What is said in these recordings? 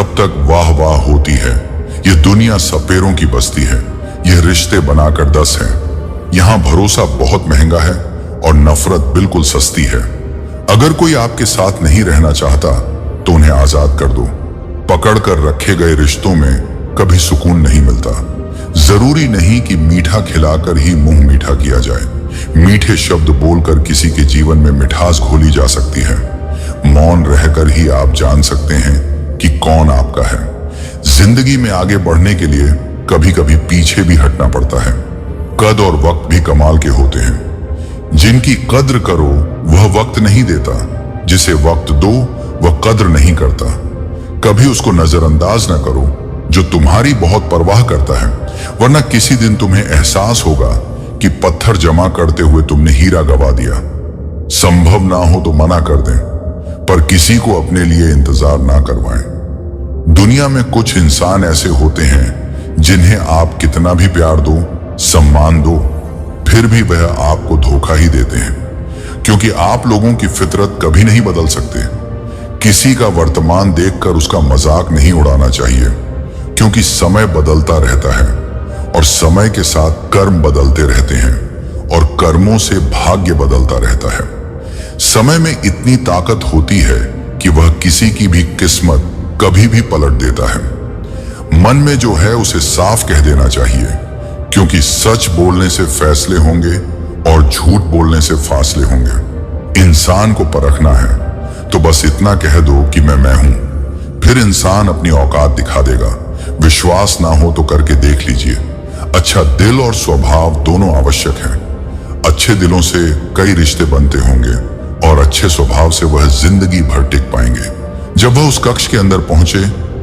तब तक वाह वाह होती है। ये दुनिया सपेरों की बस्ती है, ये रिश्ते बनाकर 10 हैं। यहाँ भरोसा बहुत महंगा है और नफरत बिल्कुल सस्ती है। अगर कोई आपके साथ नहीं रहना चाहता तो उन्हें आजाद कर दो। पकड़ कर रखे गए रिश्तों में कभी सुकून नहीं मिलता। जरूरी नहीं कि मीठा खिलाकर ही मुंह मीठा किया जाए। मीठे शब्द बोलकर किसी के जीवन में मिठास घोली जा सकती है। मौन रहकर ही आप जान सकते हैं कि कौन आपका है। जिंदगी में आगे बढ़ने के लिए कभी कभी पीछे भी हटना पड़ता है। कद और वक्त भी कमाल के होते हैं। जिनकी कद्र करो वह वक्त नहीं देता, जिसे वक्त दो वह कद्र नहीं करता। कभी उसको नजरअंदाज न करो जो तुम्हारी बहुत परवाह करता है, वरना किसी दिन तुम्हें एहसास होगा कि पत्थर जमा करते हुए तुमने हीरा गवा दिया। संभव ना हो तो मना कर दें, पर किसी को अपने लिए इंतजार ना करवाएं। दुनिया में कुछ इंसान ऐसे होते हैं जिन्हें आप कितना भी प्यार दो, सम्मान दो, फिर भी वह आपको धोखा ही देते हैं, क्योंकि आप लोगों की फितरत कभी नहीं बदल सकते। किसी का वर्तमान देखकर उसका मजाक नहीं उड़ाना चाहिए, क्योंकि समय बदलता रहता है और समय के साथ कर्म बदलते रहते हैं और कर्मों से भाग्य बदलता रहता है। समय में इतनी ताकत होती है कि वह किसी की भी किस्मत कभी भी पलट देता है। मन में जो है उसे साफ कह देना चाहिए, क्योंकि सच बोलने से फैसले होंगे और झूठ बोलने से फासले होंगे। इंसान को परखना है तो बस इतना कह दो कि मैं हूं, फिर इंसान अपनी औकात दिखा देगा। विश्वास ना हो तो करके देख लीजिए। अच्छा दिल और स्वभाव दोनों आवश्यक हैं। अच्छे दिलों से कई रिश्ते बनते होंगे और अच्छे स्वभाव से वह जिंदगी भर टिक पाएंगे। जब वह उस कक्ष के अंदर पहुंचे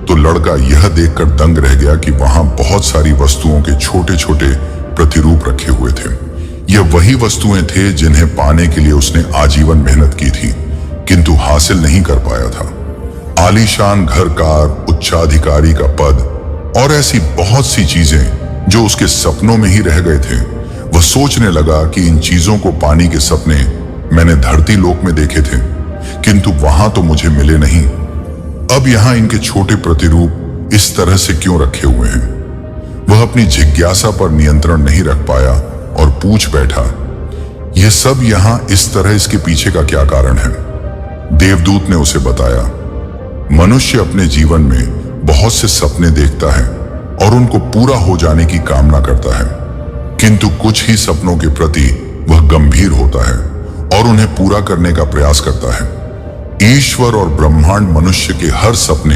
तो लड़का यह देखकर दंग रह गया कि वहां बहुत सारी वस्तुओं के छोटे छोटे प्रतिरूप रखे हुए थे। यह वही वस्तुएं थे जिन्हें पाने के लिए उसने आजीवन मेहनत की थी, किंतु हासिल नहीं कर पाया था। आलीशान घर कार, उच्चाधिकारी का पद और ऐसी बहुत सी चीजें जो उसके सपनों में ही रह गए थे। वह सोचने लगा कि इन चीजों को पाने के सपने मैंने धरती लोक में देखे थे, किंतु वहां तो मुझे मिले नहीं। अब यहां इनके छोटे प्रतिरूप इस तरह से क्यों रखे हुए हैं? वह अपनी जिज्ञासा पर नियंत्रण नहीं रख पाया और पूछ बैठा, यह सब यहां इस तरह, इसके पीछे का क्या कारण है? देवदूत ने उसे बताया, मनुष्य अपने जीवन में बहुत से सपने देखता है और उनको पूरा हो जाने की कामना करता है, किंतु कुछ ही सपनों के प्रति वह गंभीर होता है और उन्हें पूरा करने का प्रयास करता है। ईश्वर और ब्रह्मांड मनुष्य के हर सपने